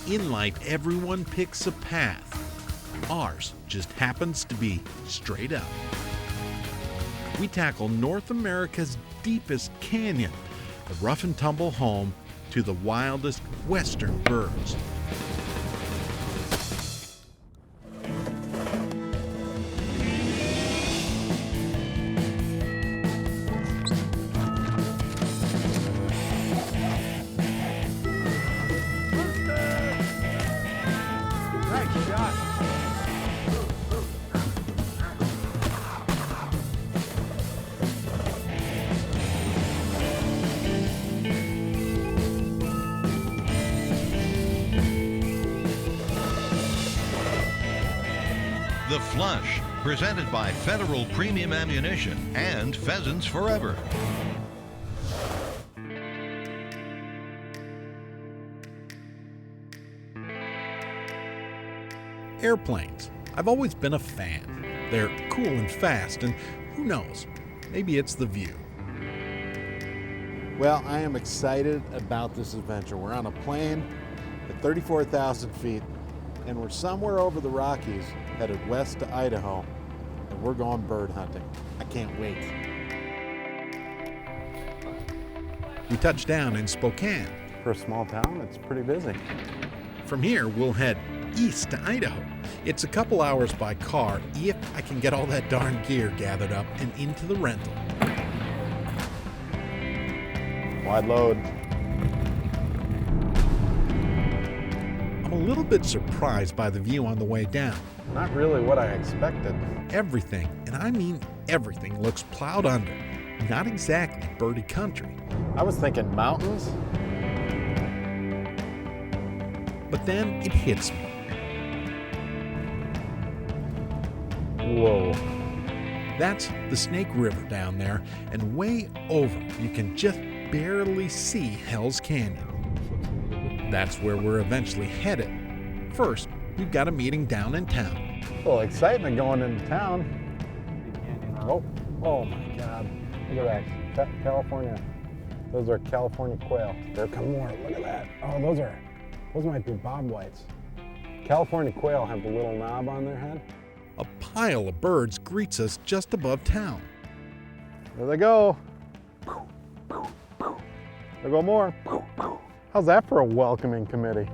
in life, everyone picks a path. Ours just happens to be straight up. We tackle North America's deepest canyon, the rough and tumble home to the wildest western birds. The Flush, presented by Federal Premium Ammunition and Pheasants Forever. Airplanes. I've always been a fan. They're cool and fast, and who knows, maybe it's the view. Well, I am excited about this adventure. We're on a plane at 34,000 feet, and we're somewhere over the Rockies, headed west to Idaho, and we're going bird hunting. I can't wait. We touch down in Spokane. For a small town, it's pretty busy. From here, we'll head east to Idaho. It's a couple hours by car if I can get all that darn gear gathered up and into the rental. Wide load. I'm a little bit surprised by the view on the way down. Not really what I expected. Everything, and I mean everything, looks plowed under. Not exactly birdie country. I was thinking mountains. But then it hits me. Whoa. That's the Snake River down there, and way over you can just barely see Hell's Canyon. That's where we're eventually headed. First, we've got a meeting down in town. Well, excitement going into town. Oh my God. Look at that. California. Those are California quail. There come more. Look at that. Oh, those might be bobwhites. California quail have the little knob on their head. A pile of birds greets us just above town. There they go. There go more. How's that for a welcoming committee?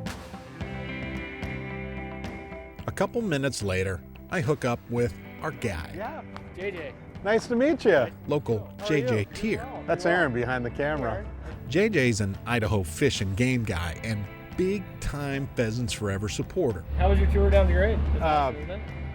A couple minutes later, I hook up with our guy. Yeah. JJ. Nice to meet you. Local JJ Tier. That's Aaron behind the camera. JJ's an Idaho fish and game guy and big-time Pheasants Forever supporter. How was your tour down the grade?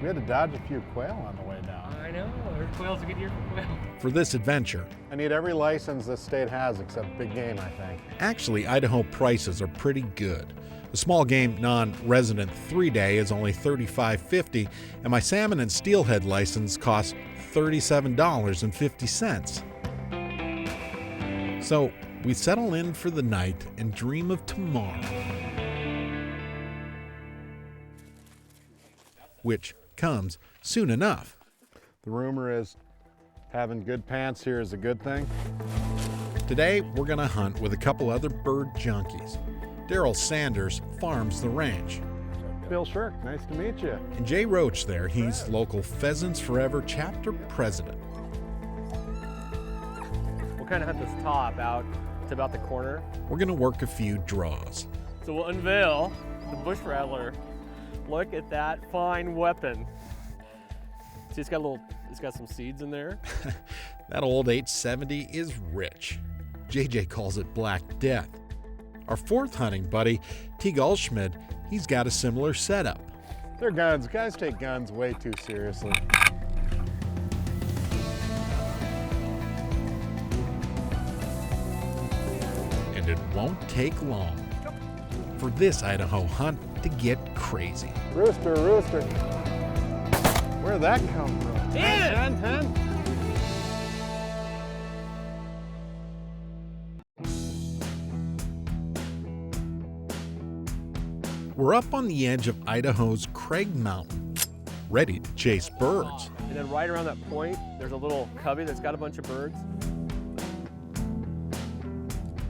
We had to dodge a few quail on the way down. I know. Quail's a good year for quail. For this adventure, I need every license this state has except big game, I think. actually Idaho prices are pretty good. The small game non-resident 3-day is only $35.50, and my salmon and steelhead license costs $37.50. So we settle in for the night and dream of tomorrow, which comes soon enough. The rumor is having good pants here is a good thing. Today we're gonna hunt with a couple other bird junkies. Daryl Sanders farms the ranch. Bill Sherck, nice to meet you. And Jay Roach there, he's local Pheasants Forever chapter president. We'll kind of hunt this top out to about the corner. We're gonna work a few draws. So we'll unveil the bush rattler. Look at that fine weapon. See, it's got some seeds in there. That old 870 is rich. JJ calls it Black Death. Our fourth hunting buddy, T. Goldschmidt, he's got a similar setup. They're guns. Guys take guns way too seriously. And it won't take long for this Idaho hunt to get crazy. Rooster, rooster. Where'd that come from? 10. We're up on the edge of Idaho's Craig Mountain, ready to chase birds. And then right around that point, there's a little covey that's got a bunch of birds.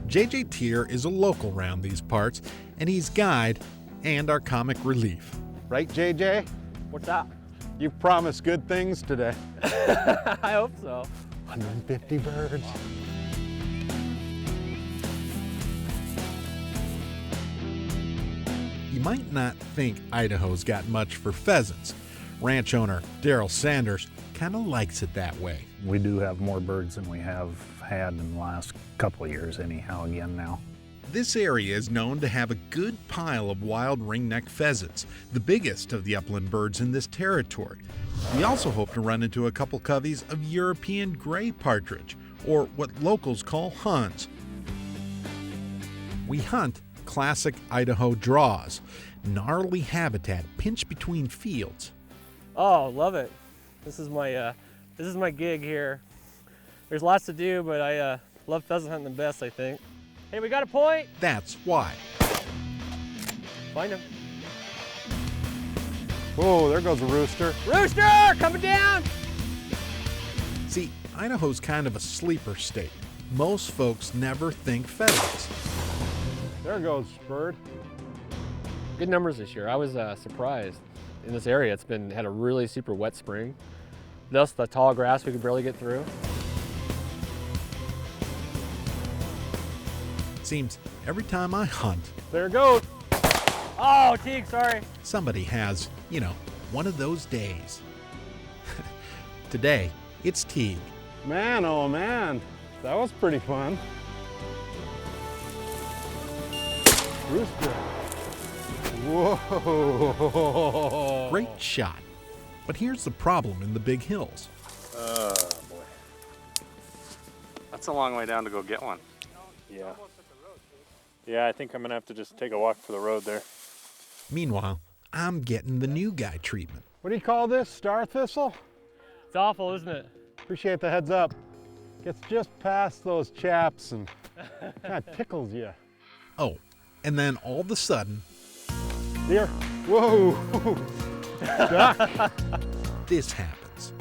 JJ Tier is a local around these parts, and he's guide and our comic relief. Right, JJ? What's that? You've promised good things today. I hope so. 150 birds. You might not think Idaho's got much for pheasants. Ranch owner Daryl Sanders kind of likes it that way. We do have more birds than we have had in the last couple of years anyhow again now. This area is known to have a good pile of wild ringneck pheasants, the biggest of the upland birds in this territory. We also hope to run into a couple coveys of European gray partridge, or what locals call huns. We hunt classic Idaho draws, gnarly habitat pinched between fields. Oh, love it. This is my gig here. There's lots to do, but I love pheasant hunting the best, I think. Hey, we got a point. That's why. Find him. Whoa, there goes a rooster. Rooster, coming down. See, Idaho's kind of a sleeper state. Most folks never think pheasants. There goes bird. Good numbers this year. I was surprised. In this area, it's had a really super wet spring. Thus, the tall grass we could barely get through. Seems every time I hunt, There it goes. Oh, Teague, sorry. somebody has, one of those days. Today, it's Teague. Man, oh man, that was pretty fun. Rooster. Whoa. Great shot. But here's the problem in the big hills. Oh boy. That's a long way down to go get one. Yeah. Yeah, I think I'm gonna have to just take a walk for the road there. Meanwhile, I'm getting the new guy treatment. What do you call this? Star thistle? It's awful, isn't it? Appreciate the heads up. Gets just past those chaps and kind of tickles you. Oh, and then all of a sudden, Deer. Whoa. Duck. this happens.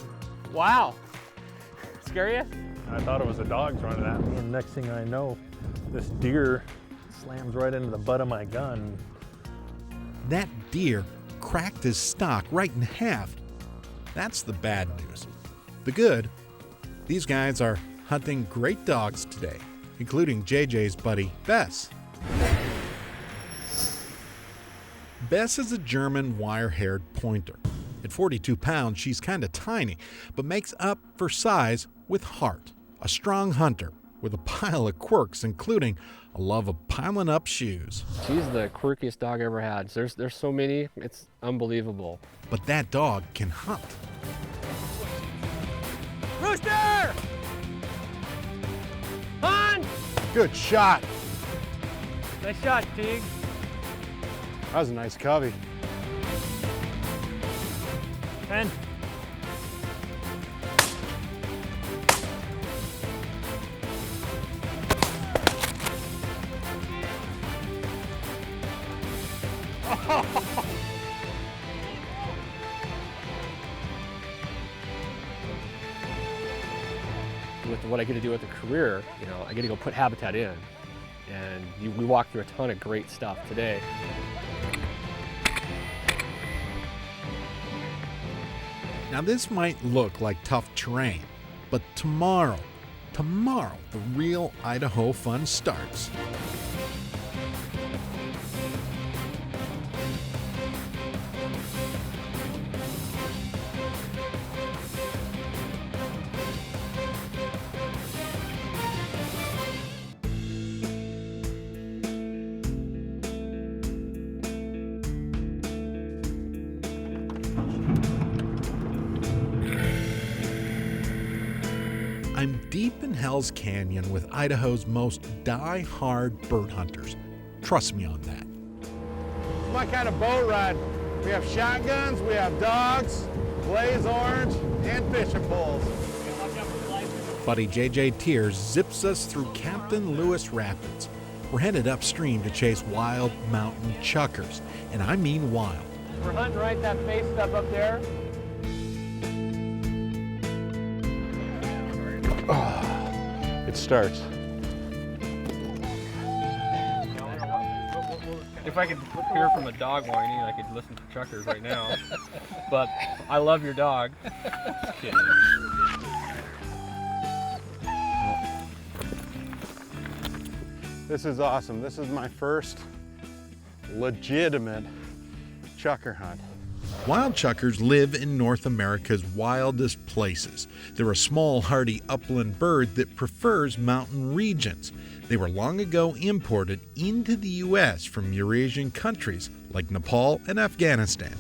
Wow. Scare you? I thought it was the dogs running at me, and next thing I know, this deer slams right into the butt of my gun. That deer cracked his stock right in half. That's the bad news. The good, these guys are hunting great dogs today, including JJ's buddy, Bess. Bess is a German wire-haired pointer. At 42 pounds, she's kind of tiny, but makes up for size with heart. A strong hunter with a pile of quirks, including a love of piling up shoes. She's the quirkiest dog I ever had. There's so many, it's unbelievable. But that dog can hunt. Rooster! On! Good shot. Nice shot, Teague. That was a nice covey. And With what I get to do with a career, I get to go put habitat in. And we walked through a ton of great stuff today. Now this might look like tough terrain, but tomorrow, the real Idaho fun starts. I'm deep in Hell's Canyon with Idaho's most die-hard bird hunters. Trust me on that. It's my kind of boat ride. We have shotguns, we have dogs, blaze orange, and fishing poles. Buddy JJ Tears zips us through Captain Lewis Rapids. We're headed upstream to chase wild mountain chukars, and I mean wild. We're hunting right that face stub up there. It starts. If I could hear from a dog whining, I could listen to Chukars right now. But I love your dog. Just kidding. This is awesome. This is my first legitimate chukar hunt. Wild chukars live in North America's wildest places. They're a small, hardy upland bird that prefers mountain regions. They were long ago imported into the U.S. from Eurasian countries like Nepal and Afghanistan.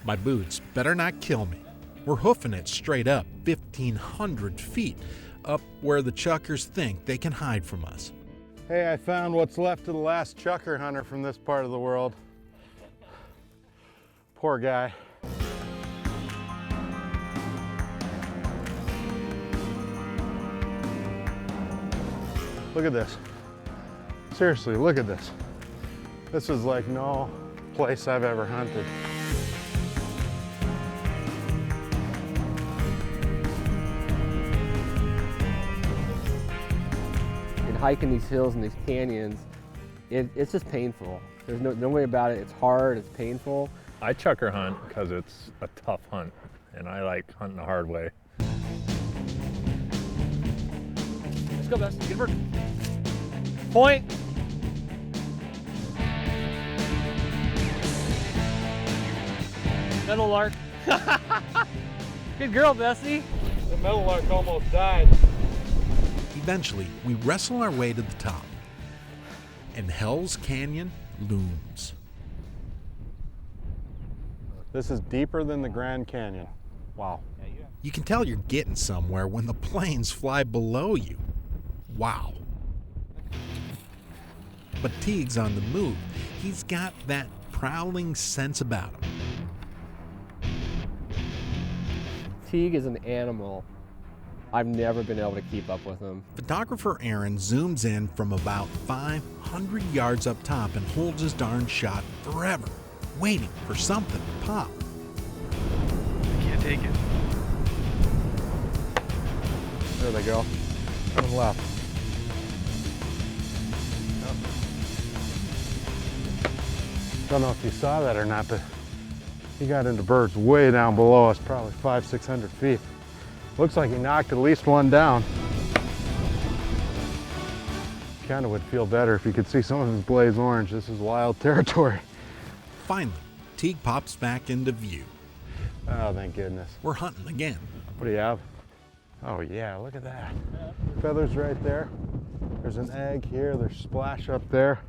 My boots better not kill me. We're hoofing it straight up 1,500 feet, up where the chukars think they can hide from us. Hey, I found what's left of the last chukar hunter from this part of the world. Poor guy. Look at this. Seriously, look at this. This is like no place I've ever hunted. And hiking these hills and these canyons, it's just painful. There's no way about it. It's hard, it's painful. I chukar hunt because it's a tough hunt, and I like hunting the hard way. Let's go, Bess. Get a bird. Point. Meadowlark. Good girl, Bessie. The meadowlark almost died. Eventually, we wrestle our way to the top, and Hell's Canyon looms. This is deeper than the Grand Canyon. Wow. You can tell you're getting somewhere when the planes fly below you. Wow. But Teague's on the move. He's got that prowling sense about him. Teague is an animal. I've never been able to keep up with him. Photographer Aaron zooms in from about 500 yards up top and holds his darn shot forever, waiting for something to pop. I can't take it. There they go. To the left. Don't know if you saw that or not, but he got into birds way down below us, probably 500-600 feet. Looks like he knocked at least one down. Kind of would feel better if you could see some of his blaze orange. This is wild territory. Finally, Teague pops back into view. Oh, thank goodness. We're hunting again. What do you have? Oh yeah, look at that. Feathers right there. There's an egg here, there's splash up there.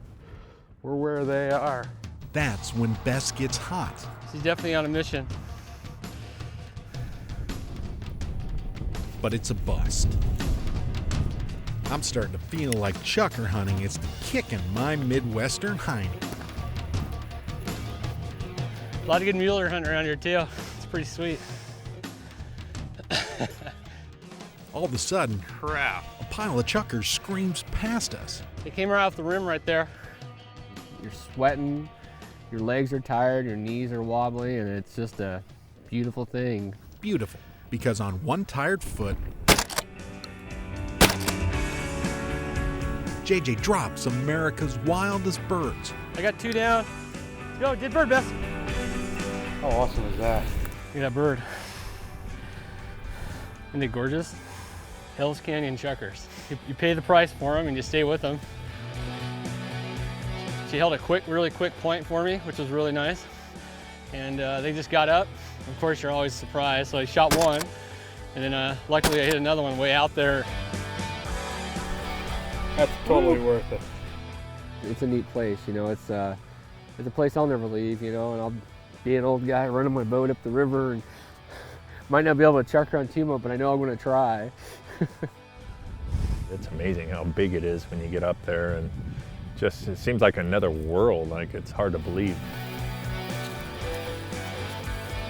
We're where they are. That's when Bess gets hot. She's definitely on a mission. But it's a bust. I'm starting to feel like chukar hunting is kicking my Midwestern hiney. A lot of good mule deer hunting around here too. It's pretty sweet. All of a sudden, Crap. a pile of chukars screams past us. They came right off the rim right there. You're sweating, your legs are tired, your knees are wobbly, and it's just a beautiful thing. Beautiful, because on one tired foot, JJ drops America's wildest birds. I got two down. Let's go, dead bird, Bess. How awesome is that? Look at that bird. Isn't it gorgeous? Hell's Canyon chukars. You pay the price for them and you stay with them. She held a really quick point for me, which was really nice. And they just got up. Of course, you're always surprised. So I shot one, and then luckily I hit another one way out there. That's totally worth it. It's a neat place, you know. It's a place I'll never leave, you know. And I'll be an old guy running my boat up the river, and might not be able to chukar on Tumo, but I know I'm going to try. It's amazing how big it is when you get up there, and just it seems like another world. Like it's hard to believe.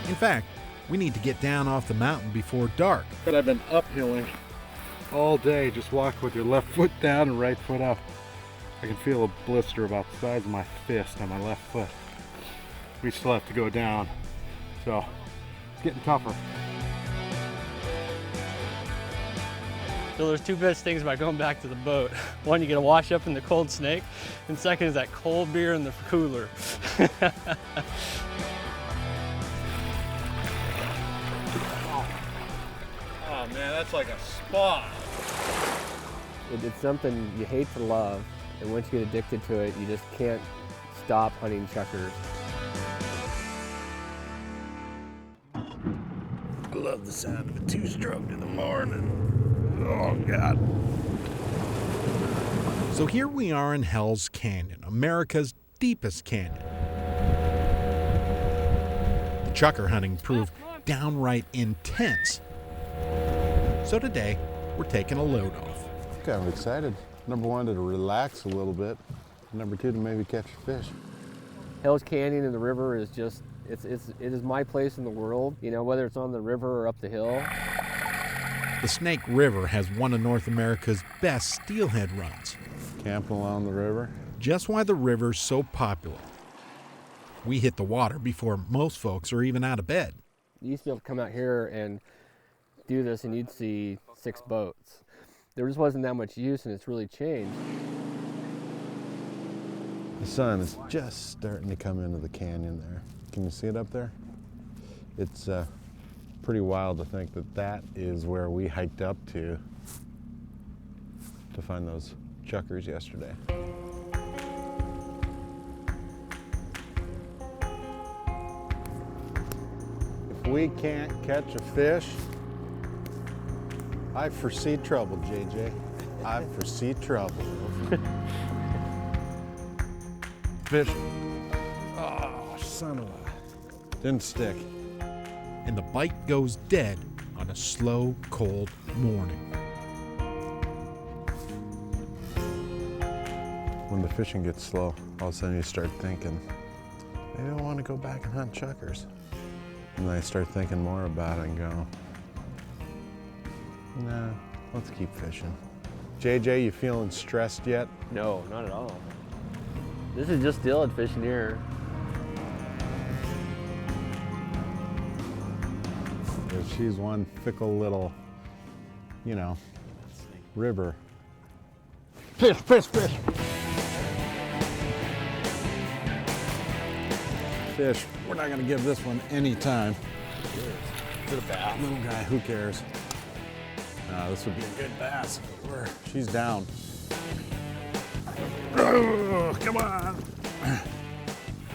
In fact, we need to get down off the mountain before dark. But I've been uphilling all day. Just walk with your left foot down and right foot up. I can feel a blister about the size of my fist on my left foot. We still have to go down, so it's getting tougher. So there's two best things about going back to the boat. One, you get to wash up in the cold snake, and second is that cold beer in the cooler. Oh man, that's like a spa. It's something you hate to love, and once you get addicted to it, you just can't stop hunting chukars. I love the sound of a two-stroke in the morning. Oh God. So here we are in Hell's Canyon, America's deepest canyon. The chukar hunting proved downright intense. So today, we're taking a load off. Kind of excited. Number one, to relax a little bit. Number two, to maybe catch a fish. Hell's Canyon and the river is just, it is my place in the world, you know, whether it's on the river or up the hill. The Snake River has one of North America's best steelhead runs. Camping along the river. Just why the river's so popular. We hit the water before most folks are even out of bed. You used to be able to come out here and do this and you'd see 6 boats. There just wasn't that much use, and it's really changed. The sun is just starting to come into the canyon there. Can you see it up there? It's pretty wild to think that that is where we hiked up to find those chukars yesterday. If we can't catch a fish, I foresee trouble, JJ. I foresee trouble. Fish. Oh, son of a. Didn't stick. And the bite goes dead on a slow, cold morning. When the fishing gets slow, all of a sudden you start thinking, maybe I want to go back and hunt chukars. And then I start thinking more about it and go, nah, let's keep fishing. JJ, you feeling stressed yet? No, not at all. This is just steelhead fishing here. She's one fickle little, you know, river. Fish, fish, fish. Fish. We're not going to give this one any time. Is it a bass? Little guy, who cares? This would be a good bass. She's down. Oh, come on.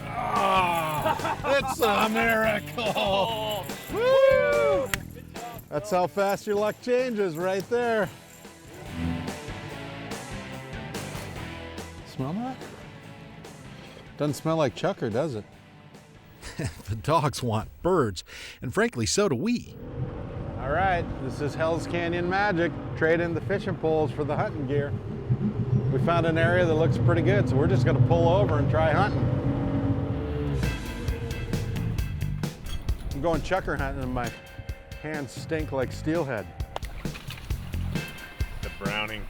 Oh, it's a miracle. Woo! That's how fast your luck changes right there. Smell that? Doesn't smell like chukar, does it? The dogs want birds, and frankly, so do we. All right, this is Hell's Canyon magic. Trade in the fishing poles for the hunting gear. We found an area that looks pretty good, so we're just gonna pull over and try hunting. I'm going chukar hunting and my hands stink like steelhead. The browning.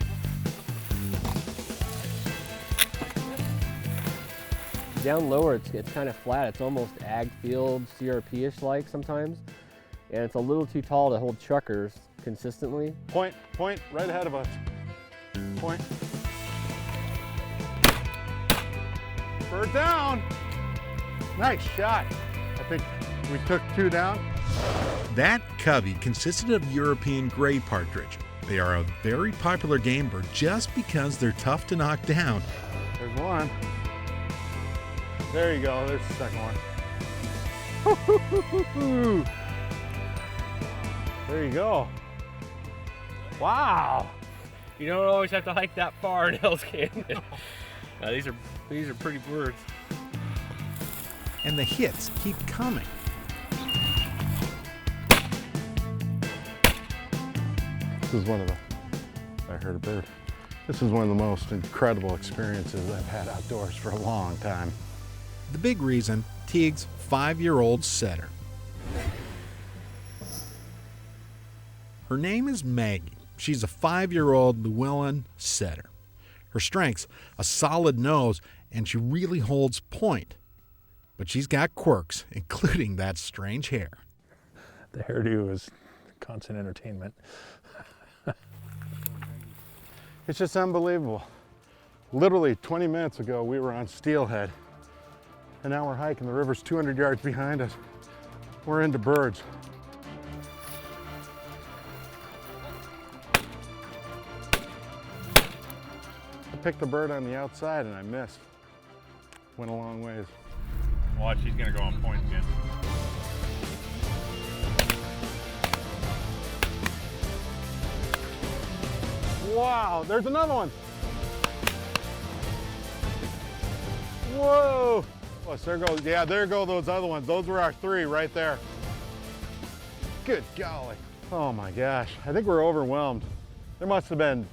Down lower, it's kind of flat. It's almost ag field, CRP-ish like sometimes. And it's a little too tall to hold chukars consistently. Point, right ahead of us. Point. Bird down. Nice shot. I think we took 2 down. That covey consisted of European Gray Partridge. They are a very popular game bird just because they're tough to knock down. There's one. There you go, there's the second one. There you go. Wow. You don't always have to hike that far in Hell's Canyon. These are pretty birds. And the hits keep coming. This is one of the, I heard a bird. This is one of the most incredible experiences I've had outdoors for a long time. The big reason, Teague's 5-year-old setter. Her name is Maggie. She's a 5-year-old Llewellyn setter. Her strengths, a solid nose, and she really holds point. But she's got quirks, including that strange hair. The hairdo is constant entertainment. It's just unbelievable. Literally 20 minutes ago, we were on Steelhead, and now we're hiking. The river's 200 yards behind us. We're into birds. I picked the bird on the outside and I missed. Went a long ways. Watch, he's gonna go on point again. Wow, there's another one. Whoa. Oh, there goes, yeah, there go those other ones. Those were our 3 right there. Good golly. Oh my gosh, I think we're overwhelmed. There must have been,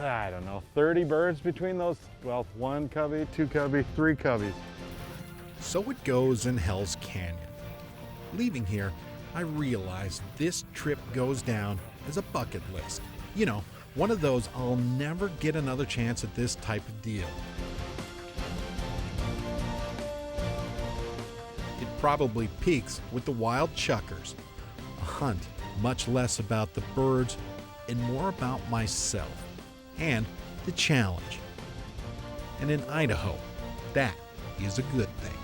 I don't know, 30 birds between those. Well, 1 covey, 2 covey, 3 coveys. So it goes in Hell's Canyon. Leaving here, I realize this trip goes down as a bucket list. You know, one of those I'll never get another chance at this type of deal. It probably peaks with the wild chukars. A hunt much less about the birds and more about myself and the challenge. And in Idaho, that is a good thing.